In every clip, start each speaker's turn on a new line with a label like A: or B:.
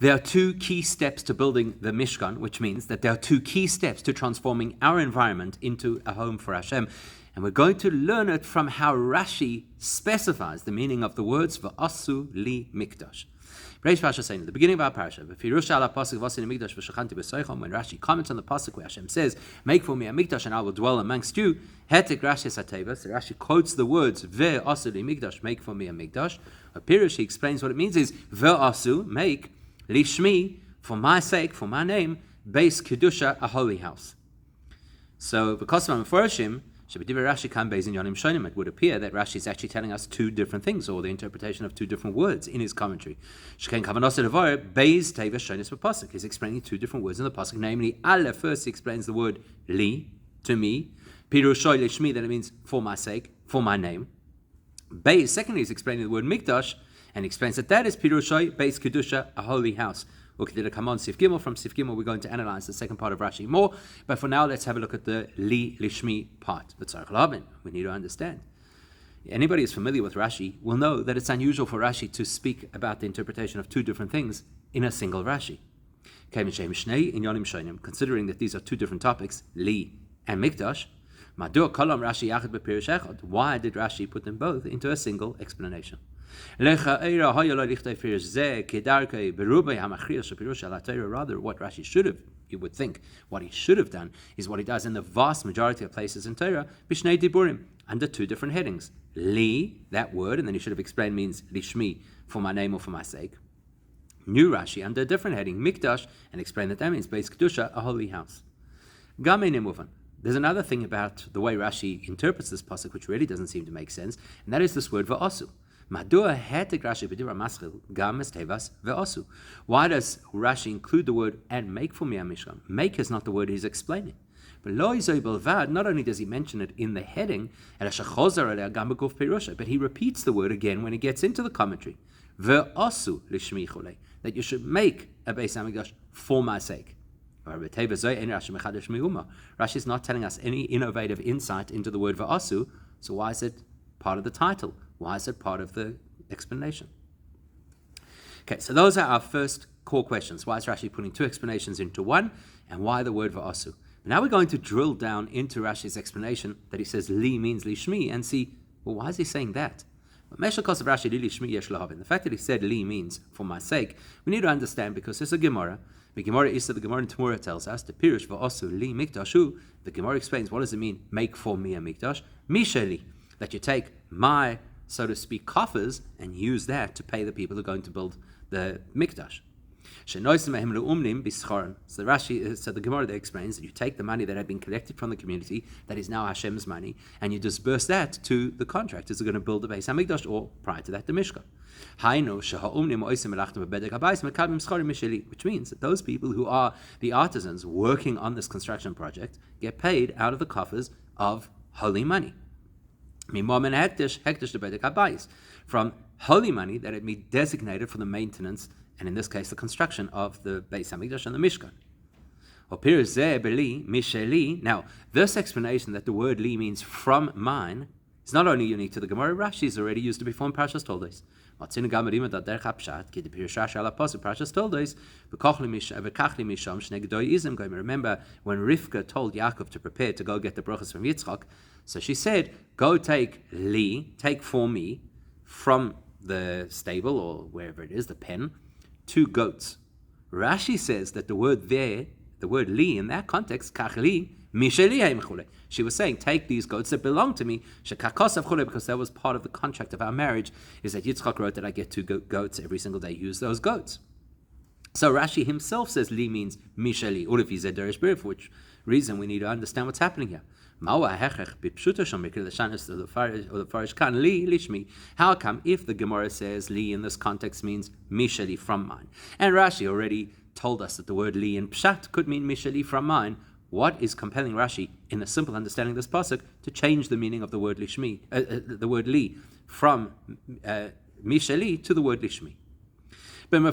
A: There are two key steps to building the Mishkan, which means that there are two key steps to transforming our environment into a home for Hashem. And we're going to learn it from how Rashi specifies the meaning of the words V'asu li mikdash. Reish Pasha saying at the beginning of our parasha, when Rashi comments on the pasuk where Hashem says, "Make for me a mikdash, and I will dwell amongst you." Hetek Rashi sateva. So Rashi quotes the words "Ve'asu li mikdash," make for me a mikdash. Pirush, he explains what it means is "Ve'asu," make, lishmi, for my sake, for my name, beis kedusha, a holy house. So because of Meforshim, it would appear that Rashi is actually telling us two different things, or the interpretation of two different words in his commentary. He's explaining two different words in the pasuk, namely, Aleph, first he explains the word li, to me, Pirushoi lishmi, that it means for my sake, for my name. Beis, secondly, he's explaining the word mikdash, and explains that is Pirushoi, beis kedusha, a holy house. From Sif Gimel, we're going to analyze the second part of Rashi more, but for now, let's have a look at the Li Lishmi part. We need to understand. Anybody who's familiar with Rashi will know that it's unusual for Rashi to speak about the interpretation of two different things in a single Rashi. Considering that these are two different topics, Li and Mikdash, why did Rashi put them both into a single explanation? Rather, what Rashi should have, you would think, what he should have done is what he does in the vast majority of places in Torah, Bishnei Diburim, under two different headings. Li, that word, and then he should have explained means lishmi, for my name or for my sake. New Rashi, under a different heading, Mikdash, and explained that means Beis Kedusha, a holy house. There's another thing about the way Rashi interprets this pasuk, which really doesn't seem to make sense, and that is this word va'asu. Why does Rashi include the word and make for me a mishkan? Make is not the word he's explaining. But not only does he mention it in the heading, but he repeats the word again when he gets into the commentary. That you should make a Beis HaMikdash for my sake. Rashi is not telling us any innovative insight into the word va'asu, so why is it part of the title? Why is it part of the explanation? Okay, so those are our first core questions. Why is Rashi putting two explanations into one, and why the word va'asu? Now we're going to drill down into Rashi's explanation that he says li means lishmi, and see, well, why is he saying that? The fact that he said li means for my sake, we need to understand because there's a Gemara. The Gemara is that the Gemara in Terumah tells us the pirush va'asu li mikdashu. The Gemara explains what does it mean? Make for me a mikdash. Misheli, that you take my, so to speak, coffers and use that to pay the people who are going to build the mikdash. So the Rashi, so the Gemara there explains that you take the money that had been collected from the community, that is now Hashem's money, and you disperse that to the contractors who are going to build the Beis HaMikdash, or prior to that, the Mishkan. Which means that those people who are the artisans working on this construction project get paid out of the coffers of holy money. From holy money that had been designated for the maintenance, and in this case the construction of the Beis HaMikdash and the Mishkan. Now, this explanation that the word li means from mine is not only unique to the Gemara, Rashi has already used it before in Parashas Toldos. Remember when Rivka told Yaakov to prepare to go get the brachas from Yitzchak, so she said, go take for me, from the stable or wherever it is, the pen, 2 goats. Rashi says that the word li in that context, kachli, misheli. She was saying, take these goats that belong to me, because that was part of the contract of our marriage, is that Yitzchak wrote that I get 2 goats every single day, use those goats. So Rashi himself says li means misheli, or if he's a derish bir, for which reason we need to understand what's happening here. How come if the Gemara says li in this context means misheli, from mine? And Rashi already told us that the word li in pshat could mean misheli, from mine. What is compelling Rashi in the simple understanding of this pasuk to change the meaning of the word lishmi, the word li, from misheli to the word lishmi? So the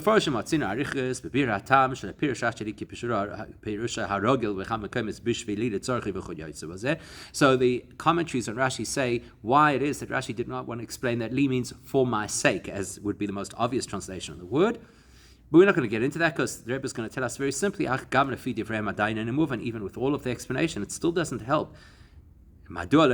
A: commentaries on Rashi say why it is that Rashi did not want to explain that li means for my sake, as would be the most obvious translation of the word. But we're not going to get into that because the Rebbe is going to tell us very simply, and even with all of the explanation, it still doesn't help. But all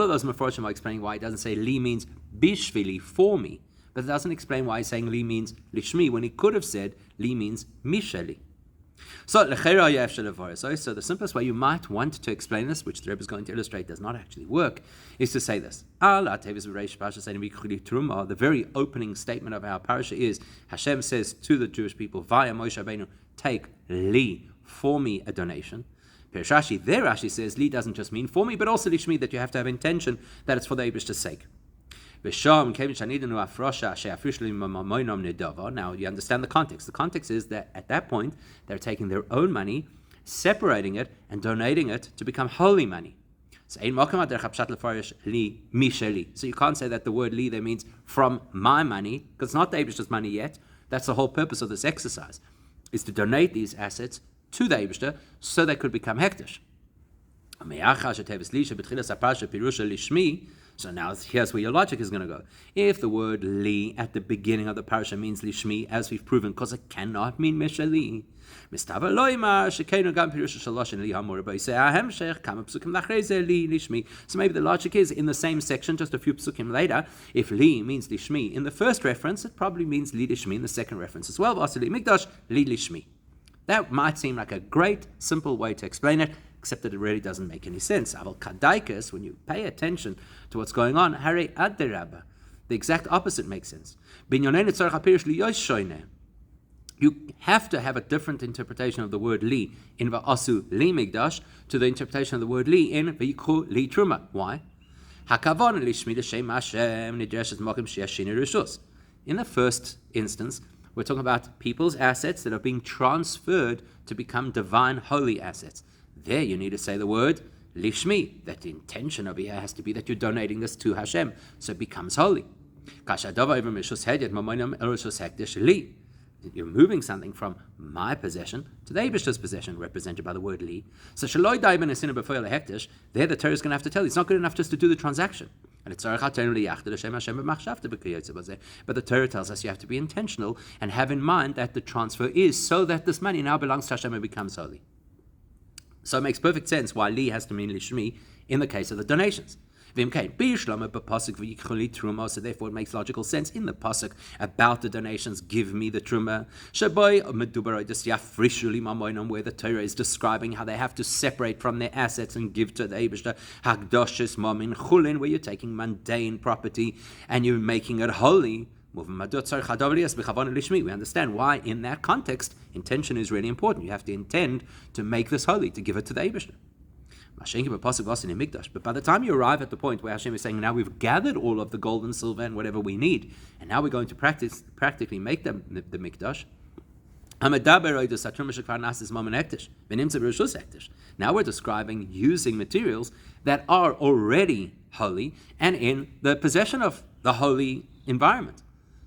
A: of those Mefarshim are explaining why it doesn't say li means bishvili, for me, but it doesn't explain why he's saying li means lishmi when he could have said li means misheli. So the simplest way you might want to explain this, which the Rebbe is going to illustrate does not actually work, is to say this. The very opening statement of our parasha is, Hashem says to the Jewish people, via Moshe Rabbeinu, take li, for me, a donation. Rashi, there Rashi says, li doesn't just mean for me, but also lishmi, that you have to have intention that it's for the Eibishter's sake. Now you understand the context. The context is that at that point, they're taking their own money, separating it, and donating it to become holy money. So you can't say that the word li there means from my money, because it's not the Eibishter's money yet. That's the whole purpose of this exercise, is to donate these assets to the Eibishter so they could become hektish. So now here's where your logic is going to go. If the word li at the beginning of the parasha means lishmi, as we've proven, because it cannot mean mishali, so maybe the logic is in the same section, just a few psukim later, if li means lishmi in the first reference, it probably means li lishmi in the second reference as well. That might seem like a great, simple way to explain it, except that it really doesn't make any sense. Aval kadaikas, when you pay attention to what's going on, hare aderabba, the exact opposite makes sense. You have to have a different interpretation of the word li in va'asu li migdash to the interpretation of the word li in v'yikhu li truma. Why? In the first instance, we're talking about people's assets that are being transferred to become divine holy assets. There you need to say the word lishmi, that the intention over here has to be that you're donating this to Hashem, so it becomes holy. You're moving something from my possession to the Eibishter's possession, represented by the word li. So there the Torah is going to have to tell you, it's not good enough just to do the transaction. But the Torah tells us you have to be intentional and have in mind that the transfer is so that this money now belongs to Hashem and becomes holy. So it makes perfect sense why li has to mean lishmi in the case of the donations. So therefore it makes logical sense in the pasuk about the donations, give me the truma, where the Torah is describing how they have to separate from their assets and give to the Eibishter, where you're taking mundane property and you're making it holy. We understand why in that context intention is really important. You have to intend to make this holy, to give it to the Eibishter. But by the time you arrive at the point where Hashem is saying, now we've gathered all of the gold and silver and whatever we need, and now we're going to practically make the mikdash. Now we're describing using materials that are already holy and in the possession of the holy environment.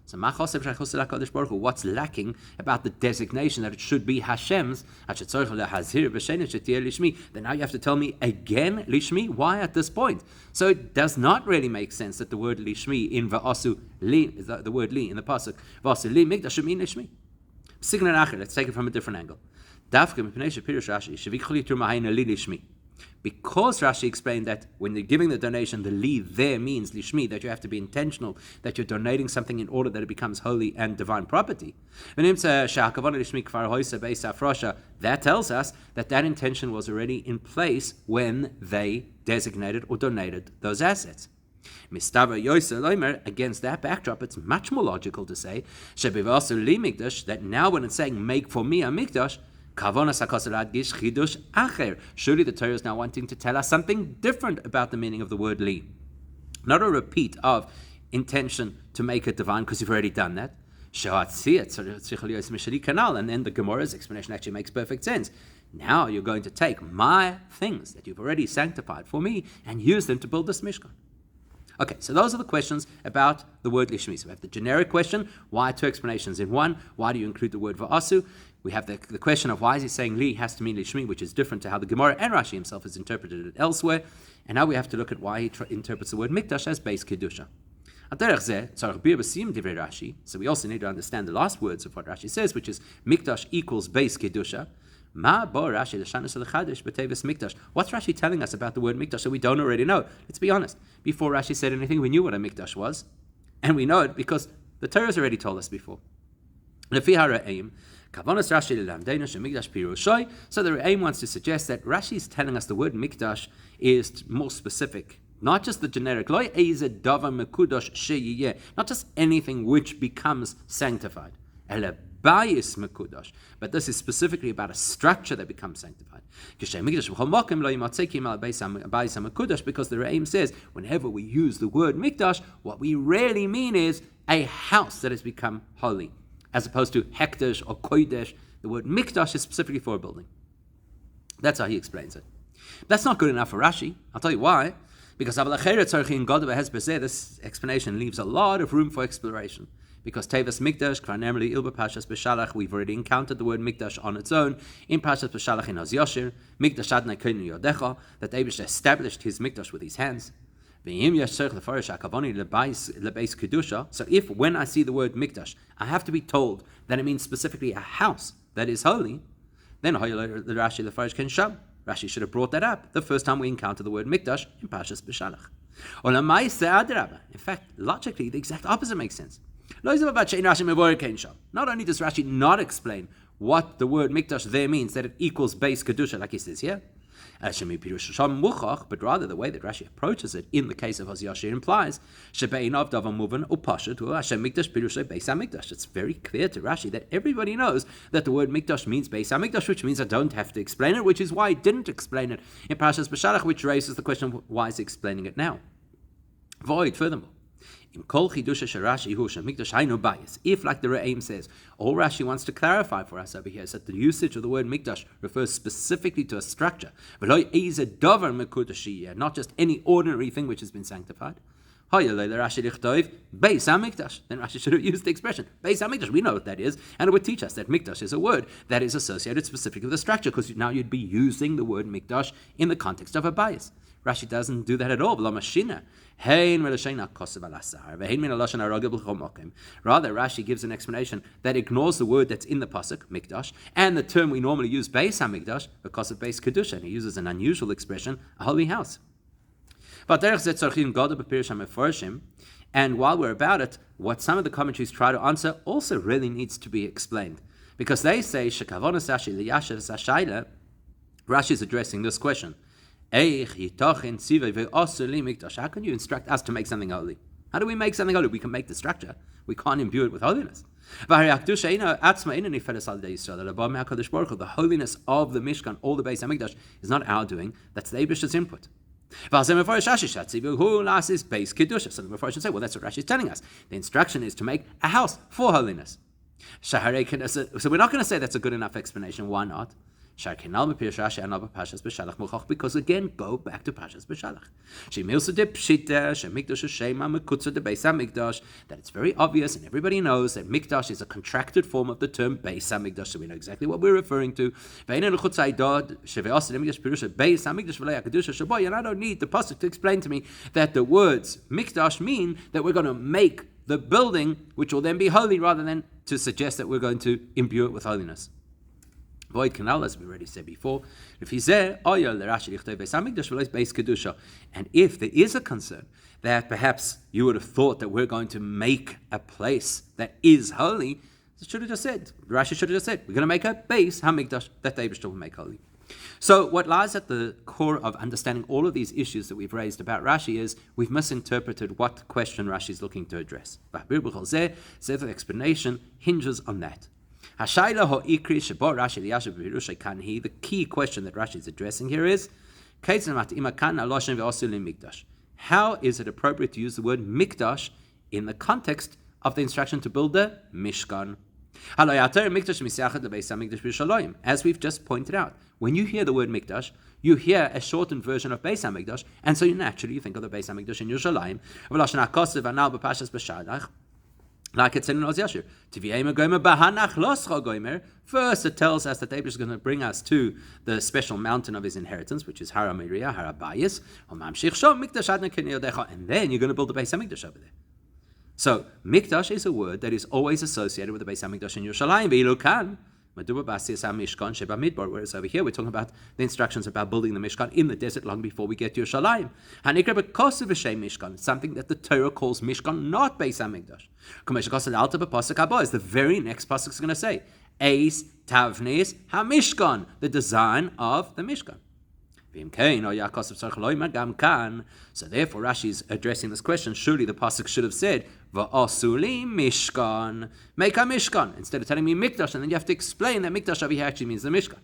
A: So what's lacking about the designation that it should be Hashem's? Then now you have to tell me again lishmi. Why at this point? So it does not really make sense that the word lishmi in va'asu li, the word li in the pasuk va'asu li migdash should mean lishmi. Let's take it from a different angle. Because Rashi explained that when you're giving the donation, the li there means lishmi, that you have to be intentional, that you're donating something in order that it becomes holy and divine property. That tells us that intention was already in place when they designated or donated those assets. Against that backdrop, it's much more logical to say that now when it's saying make for me a mikdash, surely the Torah is now wanting to tell us something different about the meaning of the word li. Not a repeat of intention to make it divine, because you've already done that. And then the Gemara's explanation actually makes perfect sense. Now you're going to take my things that you've already sanctified for me and use them to build this Mishkan. Okay, so those are the questions about the word lishmi. So we have the generic question, why two explanations in one? Why do you include the word va'asu? We have the question of why is he saying li has to mean lishmi, which is different to how the Gemara and Rashi himself has interpreted it elsewhere. And now we have to look at why he interprets the word mikdash as base kedusha. So we also need to understand the last words of what Rashi says, which is Mikdash equals base Kedusha. What's Rashi telling us about the word Mikdash that we don't already know? Let's be honest. Before Rashi said anything, we knew what a Mikdash was. And we know it because the Torah has already told us before. So the Ra'im wants to suggest that Rashi is telling us the word Mikdash is more specific. Not just the generic, not just anything which becomes sanctified. But this is specifically about a structure that becomes sanctified. Because the Ra'im says, whenever we use the word Mikdash, what we really mean is a house that has become holy, as opposed to Hekdesh or Kodesh. The word Mikdash is specifically for a building. That's how he explains it. That's not good enough for Rashi. I'll tell you why. Because this explanation leaves a lot of room for exploration. Because Tevas Mikdash, primarily Ilba Pashas B'Shalach, we've already encountered the word Mikdash on its own in Pashas B'Shalach in Oz Yashir, Mikdash Adnai Koinu Yodecha, that Eibush established his Mikdash with his hands. So if when I see the word Mikdash, I have to be told that it means specifically a house that is holy, then the Rashi the Farish can shab. Rashi should have brought that up the first time we encounter the word Mikdash in Pashas B'Shalach. In fact, logically, the exact opposite makes sense. Not only does Rashi not explain what the word Mikdash there means, that it equals base Kedusha, like he says here, but rather the way that Rashi approaches it in the case of Oz Yashir implies it's very clear to Rashi that everybody knows that the word Mikdash means Beis HaMikdash, which means I don't have to explain it, which is why I didn't explain it in Parashas B'Shalach, which raises the question of why is he explaining it now. Furthermore, if, like the Ra'im says, all Rashi wants to clarify for us over here is that the usage of the word Mikdash refers specifically to a structure, not just any ordinary thing which has been sanctified. Then Rashi should have used the expression Beis HaMikdash. We know what that is, and it would teach us that Mikdash is a word that is associated specifically with the structure, because now you'd be using the word Mikdash in the context of a bias. Rashi doesn't do that at all. Rather, Rashi gives an explanation that ignores the word that's in the pasuk, Mikdash, and the term we normally use, Beis HaMikdash, because of Beis Kedusha, and he uses an unusual expression, a holy house. And while we're about it, what some of the commentaries try to answer also really needs to be explained. Because they say, Rashi is addressing this question. How can you instruct us to make something holy? How do we make something holy? We can make the structure. We can't imbue it with holiness. The holiness of the Mishkan, all the Beis HaMikdash, is not our doing. That's the Eibish's input. So the Mepharshim should say, well, that's what Rashi is telling us. The instruction is to make a house for holiness. So we're not going to say that's a good enough explanation. Why not? Because again, go back to Pashas B'Shalach. That it's very obvious and everybody knows that Mikdash is a contracted form of the term Beis HaMikdash, so we know exactly what we're referring to. And I don't need the pasuk to explain to me that the words Mikdash mean that we're going to make the building, which will then be holy, rather than to suggest that we're going to imbue it with holiness. Void canal, as we already said before. And if there is a concern that perhaps you would have thought that we're going to make a place that is holy, should have just said, Rashi should have just said, we're going to make a Beis HaMikdash that the Eibishter will make holy. So what lies at the core of understanding all of these issues that we've raised about Rashi is we've misinterpreted what question Rashi is looking to address. The explanation hinges on that. The key question that Rashi is addressing here is, how is it appropriate to use the word Mikdash in the context of the instruction to build the Mishkan? As we've just pointed out, when you hear the word Mikdash, you hear a shortened version of Beis HaMikdash, and so you naturally think of the Beis HaMikdash in Yerushalayim. Like it's in Oz Yashir. First, it tells us that David is going to bring us to the special mountain of his inheritance, which is Hara Miriah, Hara Bayis, and then you're going to build the Beis HaMikdash over there. So, mikdash is a word that is always associated with the Beis HaMikdash in Yerushalayim. V'ilo kan, whereas over here we're talking about the instructions about building the Mishkan in the desert long before we get to Yerushalayim. It's something that the Torah calls Mishkan, not Beis HaMikdash. Is the very next pasuk is going to say, Eis Tavnes HaMishkan, the design of the Mishkan. So therefore Rashi is addressing this question. Surely the pasuk should have said, Va'asuli Mishkan, make a Mishkan, instead of telling me Mikdash, and then you have to explain that Mikdash over here actually means the Mishkan.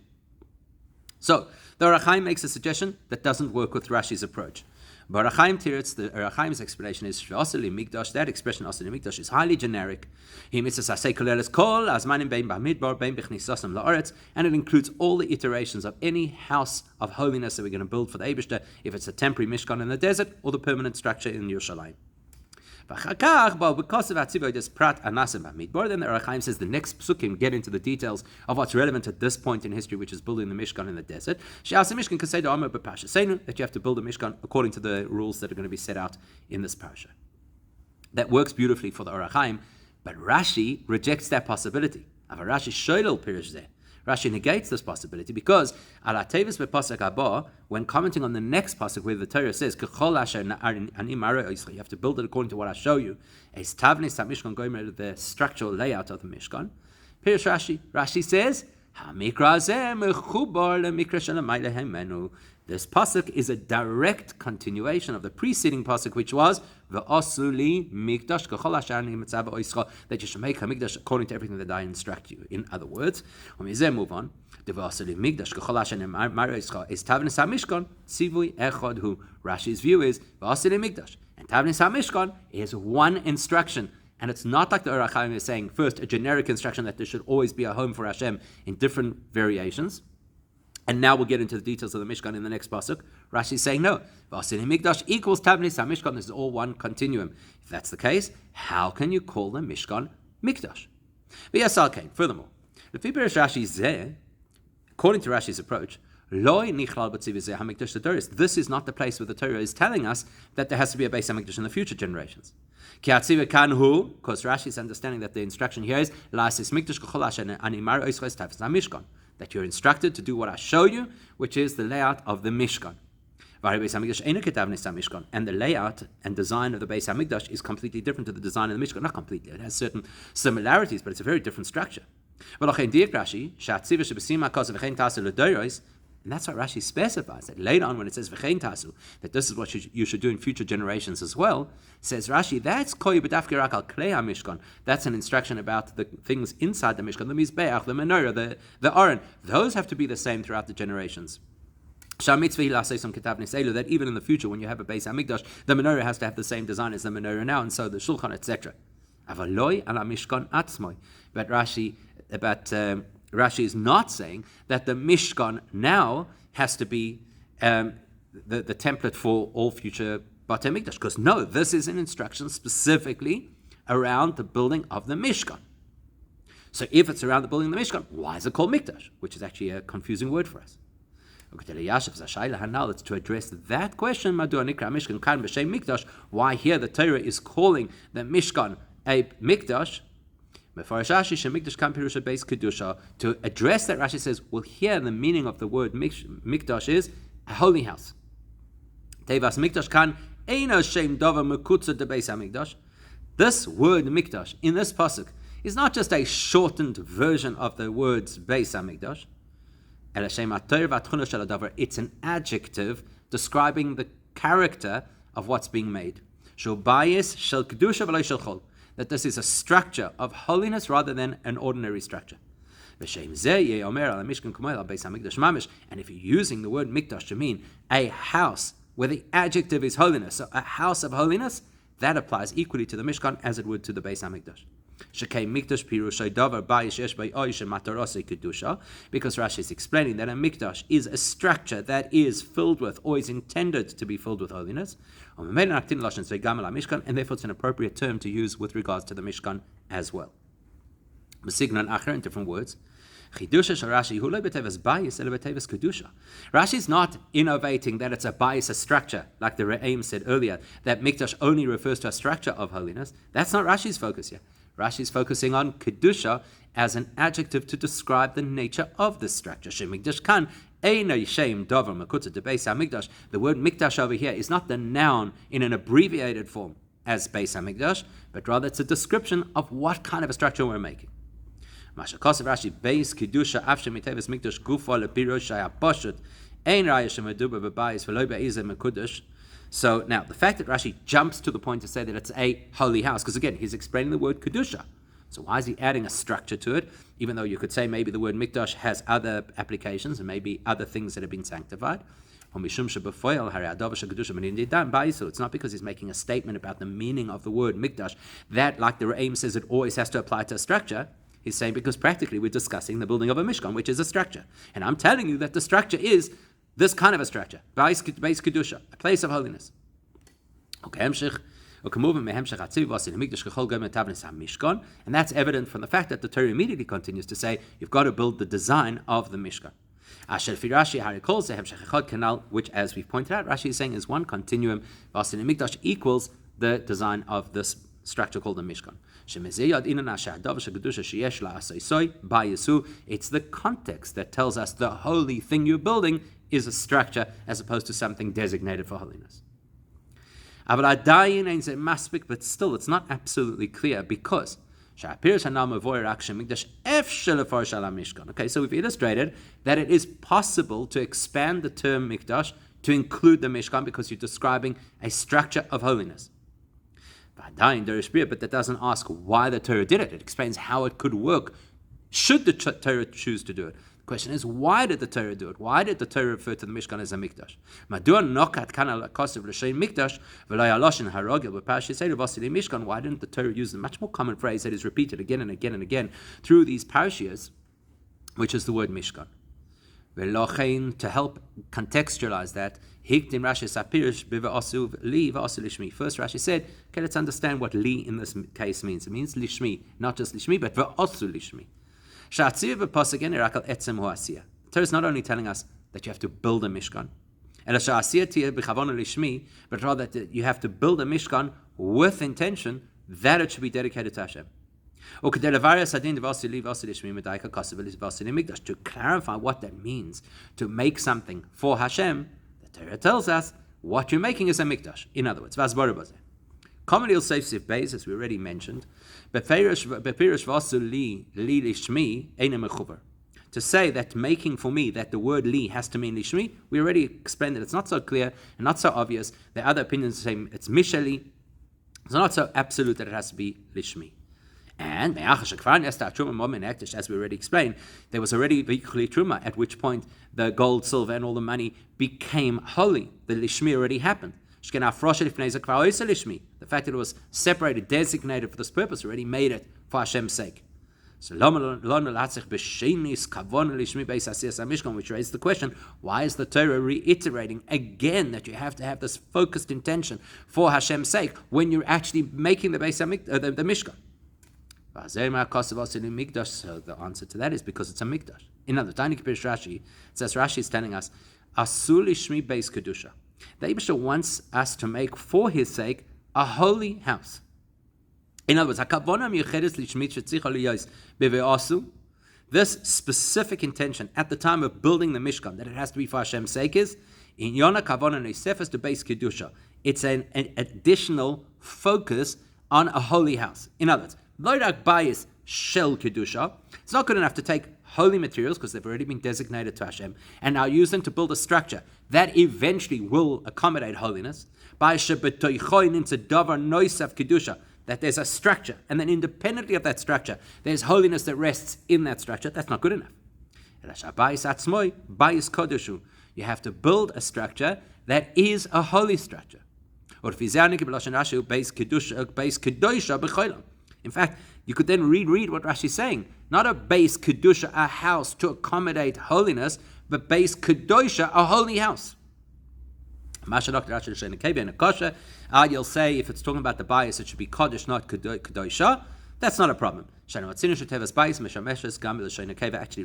A: So the Ohr HaChaim makes a suggestion that doesn't work with Rashi's approach. But the Ohr HaChaim's explanation is Asuli Mikdash. That expression Asuli Mikdash is highly generic. And it includes all the iterations of any house of holiness that we're going to build for the Eibishter, if it's a temporary Mishkan in the desert or the permanent structure in Yerushalayim. Then the Ohr HaChaim says the next psukim get into the details of what's relevant at this point in history, which is building the Mishkan in the desert. That you have to build a Mishkan according to the rules that are going to be set out in this parasha. That works beautifully for the Ohr HaChaim, but Rashi rejects that possibility. Rashi negates this possibility because when commenting on the next pasuk where the Torah says you have to build it according to what I show you, the structural layout of the Mishkan. Rashi says this pasuk is a direct continuation of the preceding pasuk, which was V'asuli mikdash that you should make a mikdash according to everything that I instruct you. In other words, when we move on, Rashi's view is V'asuli mikdash, and Tavnis HaMishkan is one instruction. And it's not like the Ohr HaChaim is saying, first, a generic instruction that there should always be a home for Hashem in different variations. And now we'll get into the details of the Mishkan in the next pasuk. Rashi is saying, no. V'asili Mikdash equals Tavnis HaMishkan. This is all one continuum. If that's the case, how can you call the Mishkan Mikdash? Furthermore, according to Rashi's approach, this is not the place where the Torah is telling us that there has to be a Beis HaMikdash in the future generations. Because Rashi is understanding that the instruction here is that you're instructed to do what I show you, which is the layout of the Mishkan. And the layout and design of the Beis HaMikdash is completely different to the design of the Mishkan. Not completely, it has certain similarities, but it's a very different structure. And that's what Rashi specifies, that later on when it says V'chein tasu, that this is what you should do in future generations as well, says Rashi, that's koi b'dafke rak al klei HaMishkan. That's an instruction about the things inside the Mishkan, the Mizbeach, the Menorah, the Aron. Those have to be the same throughout the generations. That even in the future, when you have a Beis HaMikdash, the Menorah has to have the same design as the Menorah now, and so the Shulchan, etc. But Rashi is not saying that the Mishkan now has to be the template for all future Batei Mikdash, because no, this is an instruction specifically around the building of the Mishkan. So if it's around the building of the Mishkan, why is it called Mikdash? Which is actually a confusing word for us. Now let's to address that question, why here the Torah is calling the Mishkan a Mikdash. To address that, Rashi says, well, here the meaning of the word Mikdash is a holy house. This word Mikdash in this pasuk is not just a shortened version of the words Beis HaMikdash. It's an adjective describing the character of what's being made. That this is a structure of holiness rather than an ordinary structure. And if you're using the word Mikdash to mean a house where the adjective is holiness, so a house of holiness, that applies equally to the Mishkan as it would to the Beis HaMikdash. Because Rashi is explaining that a Mikdash is a structure that is filled with, or is intended to be filled with holiness, and therefore it's an appropriate term to use with regards to the Mishkan as well. In different words, Rashi's not innovating that it's a bias, a structure, like the Re'im said earlier, that Mikdash only refers to a structure of holiness. That's not Rashi's focus here. Rashi's focusing on Kedusha as an adjective to describe the nature of this structure. The word Mikdash over here is not the noun in an abbreviated form as Beis HaMikdash, but rather it's a description of what kind of a structure we're making. So now, the fact that Rashi jumps to the point to say that it's a holy house, because again, he's explaining the word Kedusha. So why is he adding a structure to it? Even though you could say maybe the word Mikdash has other applications and maybe other things that have been sanctified. It's not because he's making a statement about the meaning of the word Mikdash that, like the Re'im says, it always has to apply to a structure. He's saying because practically we're discussing the building of a Mishkan, which is a structure. And I'm telling you that the structure is this kind of a structure. Beis Kedusha, a place of holiness. Okay, and that's evident from the fact that the Torah immediately continues to say, you've got to build the design of the Mishkan. Which, as we've pointed out, Rashi is saying is one continuum. Mikdash equals the design of this structure called the Mishkan. It's the context that tells us the holy thing you're building is a structure as opposed to something designated for holiness. But still, it's not absolutely clear because okay, so we've illustrated that it is possible to expand the term Mikdash to include the Mishkan because you're describing a structure of holiness. But that doesn't ask why the Torah did it. It explains how it could work should the Torah choose to do it. The question is, why did the Torah do it? Why did the Torah refer to the Mishkan as a Mikdash? Why didn't the Torah use the much more common phrase that is repeated again and again and again through these parashiyos, which is the word Mishkan? To help contextualize that, first Rashi said, okay, let's understand what li in this case means. It means lishmi, not just lishmi, but v'osu lishmi. The Torah is not only telling us that you have to build a Mishkan, but rather that you have to build a Mishkan with intention that it should be dedicated to Hashem. To clarify what that means, to make something for Hashem, the Torah tells us what you're making is a Mikdash. In other words, commonly you'll say Sif Beis, as we already mentioned, to say that making for me, that the word li has to mean lishmi, we already explained that it's not so clear and not so obvious. The other opinions say it's mishali. It's not so absolute that it has to be lishmi. And as we already explained, there was already V'yichli Terumah, at which point the gold, silver, and all the money became holy. The lishmi already happened. The fact that it was separated, designated for this purpose, already made it for Hashem's sake. So, which raises the question, why is the Torah reiterating again that you have to have this focused intention for Hashem's sake when you're actually making the Mishkan? So the answer to that is because it's a Mikdash. In other words, Rashi, it says Rashi is telling us, Asul lishmi beis kedusha. The Eibusha wants us to make for his sake a holy house. In other words, this specific intention at the time of building the Mishkan, that it has to be for Hashem's sake, is in Yona Kavona Neisefes to beis kedusha. It's an additional focus on a holy house. In other words, Loirak Bayis Shel Kedusha. It's not good enough to take holy materials because they've already been designated to Hashem and now use them to build a structure that eventually will accommodate holiness. That there's a structure, and then independently of that structure, there's holiness that rests in that structure. That's not good enough. You have to build a structure that is a holy structure. In fact, you could then reread what Rashi is saying. Not a beis kedusha, a house to accommodate holiness, but beis kedusha, a holy house. You'll say if it's talking about the bias, it should be kodesh, not kedusha. That's not a problem. Actually,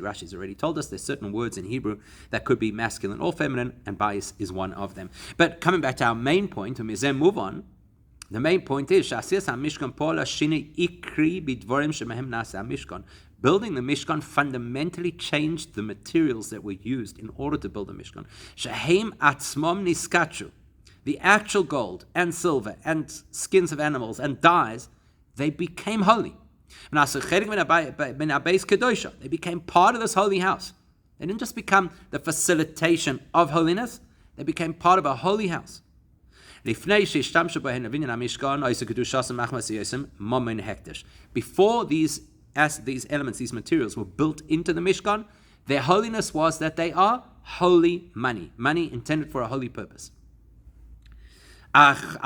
A: Rashi's already told us there's certain words in Hebrew that could be masculine or feminine, and bais is one of them. But coming back to our main point, and we then move on, the main point is building the Mishkan fundamentally changed the materials that were used in order to build the Mishkan. The actual gold and silver and skins of animals and dyes, they became holy. They became part of this holy house. They didn't just become the facilitation of holiness, they became part of a holy house. Before these elements, these materials were built into the Mishkan, their holiness was that they are holy money intended for a holy purpose. But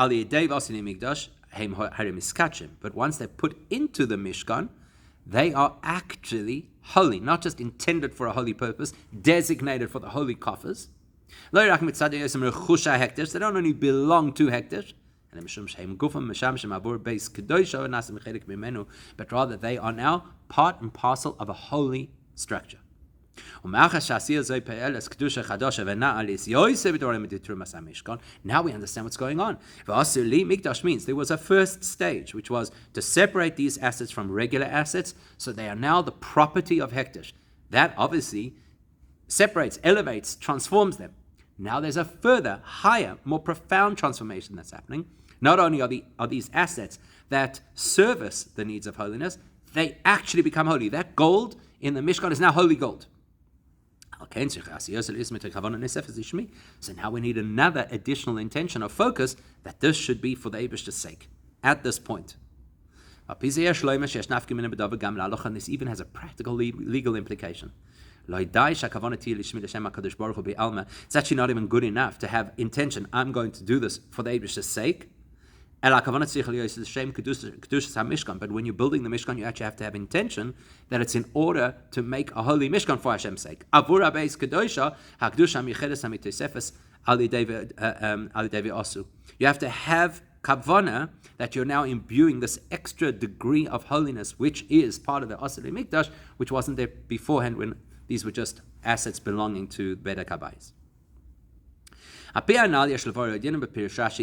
A: once they're put into the Mishkan, they are actually holy, not just intended for a holy purpose, designated for the holy coffers. They don't only belong to Hekdesh, but rather they are now part and parcel of a holy structure. Now we understand what's going on. Mikdash means there was a first stage, which was to separate these assets from regular assets, so they are now the property of Hekdesh. That obviously separates, elevates, transforms them. Now there's a further, higher, more profound transformation that's happening. Not only are these assets that service the needs of holiness, they actually become holy. That gold in the Mishkan is now holy gold. So now we need another additional intention or focus that this should be for the Eibishter's sake at this point. And this even has a practical legal implication. It's actually not even good enough to have intention. I'm going to do this for the Eibishter's sake. But when you're building the Mishkan, you actually have to have intention that it's in order to make a holy Mishkan for Hashem's sake. You have to have kavana that you're now imbuing this extra degree of holiness, which is part of the Asur Mikdash, which wasn't there beforehand when these were just assets belonging to Beit HaKabayis.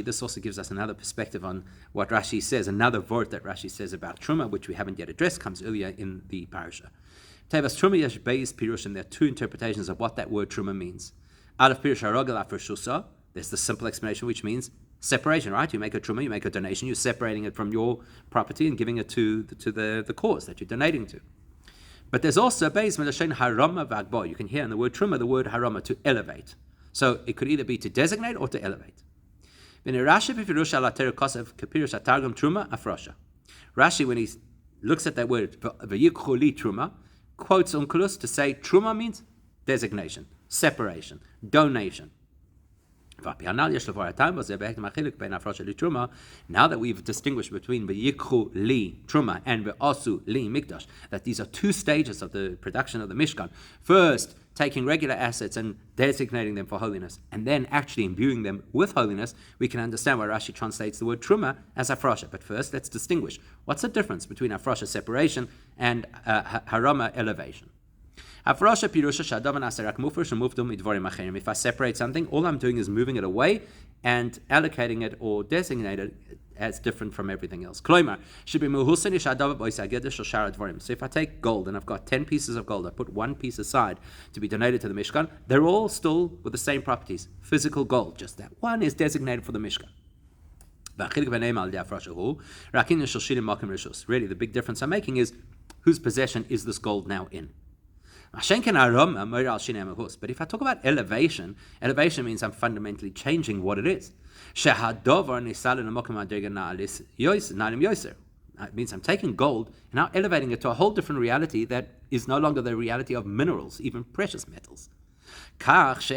A: This also gives us another perspective on what Rashi says. Another word that Rashi says about Terumah, which we haven't yet addressed, comes earlier in the parasha. There are two interpretations of what that word Terumah means. There's the simple explanation, which means separation, right? You make a Terumah, you make a donation, you're separating it from your property and giving it to the cause that you're donating to. But there's also Beis Melashon Harama V'Agbo. You can hear in the word Terumah the word Harama, to elevate. So it could either be to designate or to elevate. Rashi, when he looks at that word, Truma, quotes Onkelos to say Truma means designation, separation, donation. Now that we've distinguished between V'yikchu li Truma and V'asu li Mikdash, that these are two stages of the production of the Mishkan. First, taking regular assets and designating them for holiness, and then actually imbuing them with holiness, we can understand why Rashi translates the word Truma as Afrosha. But first, let's distinguish. What's the difference between Afrosha, separation, and Harama, elevation? Afrosha pirusha shadavan aserak mufresh mufdum idvarim acherim. If I separate something, all I'm doing is moving it away and allocating it or designating it as different from everything else. Kloimar should be muhusin ishadav boisagedish or shara dvarim. So if I take gold and I've got 10 pieces of gold, I put one piece aside to be donated to the Mishkan, they're all still with the same properties, physical gold. Just that one is designated for the Mishkan. Really, the big difference I'm making is whose possession is this gold now in? But if I talk about elevation means I'm fundamentally changing what it is. It means I'm taking gold and now elevating it to a whole different reality that is no longer the reality of minerals, even precious metals. Which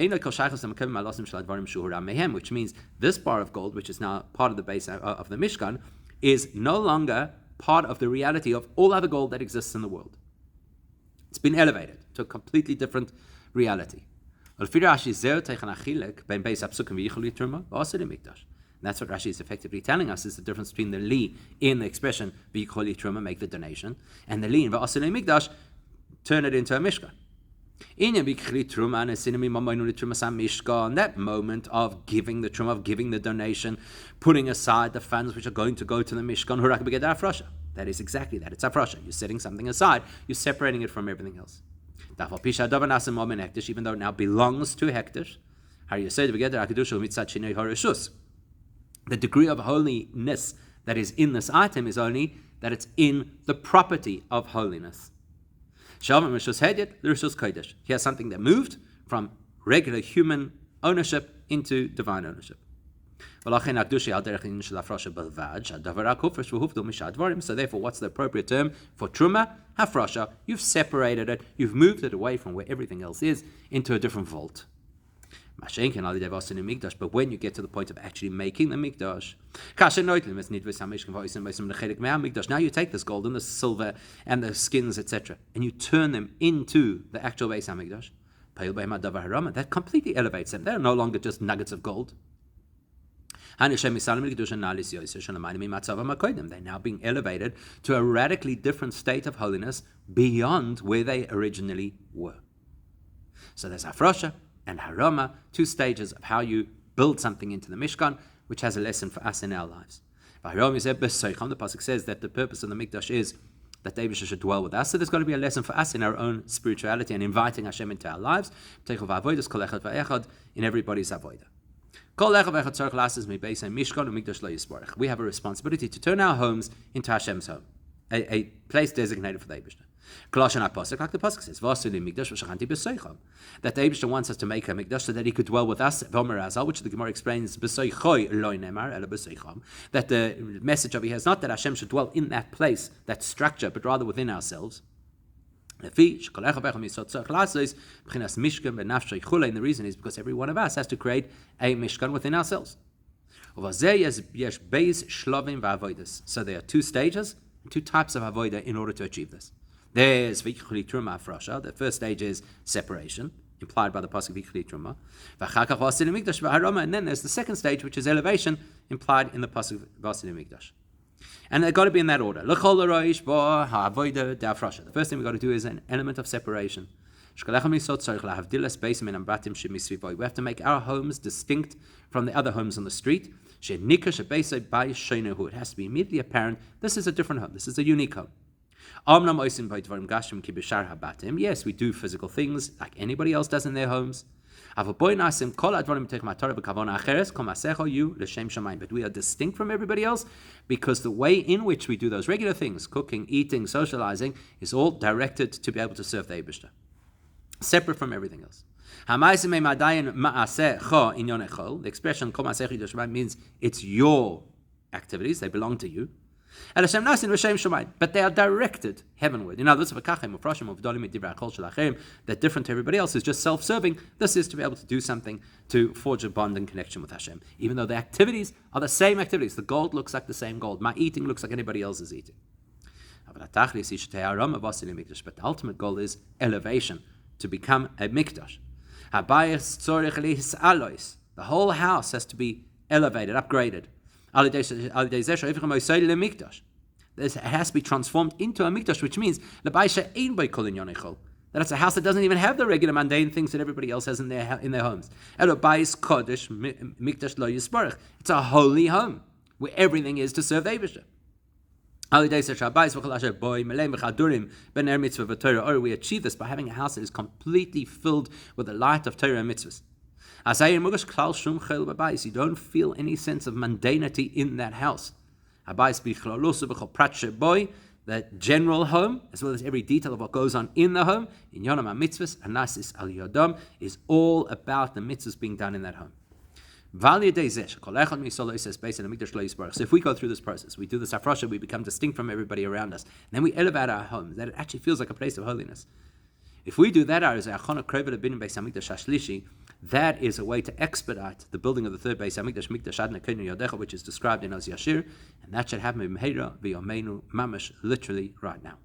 A: means this bar of gold, which is now part of the base of the Mishkan, is no longer part of the reality of all other gold that exists in the world. It's been elevated to a completely different reality. That's what Rashi is effectively telling us, is the difference between the li in the expression v'yicholi truma, make the donation, and the li in v'aseh mikdash, turn it into a mishkan. That moment of giving the truma, of giving the donation, putting aside the funds which are going to go to the mishkan, that is exactly that. It's afrasha. You're setting something aside. You're separating it from everything else. Even though it now belongs to hektish, the degree of holiness that is in this item is only that it's in the property of holiness. He has something that moved from regular human ownership into divine ownership. So therefore, what's the appropriate term for truma? Hafrasha. You've separated it, you've moved it away from where everything else is into a different vault. But when you get to the point of actually making the mikdash, now you take this gold and the silver and the skins, etc., and you turn them into the actual Beis HaMikdash. That completely elevates them. They're no longer just nuggets of gold. They're now being elevated to a radically different state of holiness beyond where they originally were. So there's Hafrosha and Harama, two stages of how you build something into the Mishkan, which has a lesson for us in our lives. The Pasuk says that the purpose of the Mikdash is that the Eibusha should dwell with us. So there's got to be a lesson for us in our own spirituality and inviting Hashem into our lives in everybody's avodah. We have a responsibility to turn our homes into Hashem's home, a place designated for the Eibusha. Like the Pasuk says, that the Eibusha wants us to make a mikdash so that he could dwell with us, which the Gemara explains, that the message of it is not that Hashem should dwell in that place, that structure, but rather within ourselves. And the reason is because every one of us has to create a mishkan within ourselves. So there are two stages, two types of avodah in order to achieve this. There's Vichli Truma Afrasha. The first stage is separation, implied by the Pasuk Vichli Truma. And then there's the second stage, which is elevation, implied in the Pasuk Vasil Mikdash. And they've got to be in that order. The first thing we've got to do is an element of separation. We have to make our homes distinct from the other homes on the street. It has to be immediately apparent, this is a different home, this is a unique home. Yes, we do physical things like anybody else does in their homes. But we are distinct from everybody else because the way in which we do those regular things, cooking, eating, socializing, is all directed to be able to serve the Eibusha, separate from everything else. The expression means it's your activities, they belong to you. But they are directed heavenward. In other words, that different to everybody else is just self-serving. This is to be able to do something to forge a bond and connection with Hashem. Even though the activities are the same activities. The gold looks like the same gold. My eating looks like anybody else's eating. But the ultimate goal is elevation, to become a mikdash. The whole house has to be elevated, upgraded. It has to be transformed into a mikdash, which means that it's a house that doesn't even have the regular mundane things that everybody else has in their homes. It's a holy home where everything is to serve the Eibusha. We achieve this by having a house that is completely filled with the light of Torah and mitzvahs. You don't feel any sense of mundanity in that house. That general home, as well as every detail of what goes on in the home, in Yonam HaMitzvahs, Anasis Al Yodam, is all about the mitzvahs being done in that home. So if we go through this process, we do this Hafrasha, we become distinct from everybody around us, and then we elevate our homes, that it actually feels like a place of holiness. If we do that, that is a way to expedite the building of the third Beis HaMikdash, Mikdash Adna Keinu Yodecha, which is described in Oz Yashir, and that should happen in Meheira v'Yomeinu Mamash, literally right now.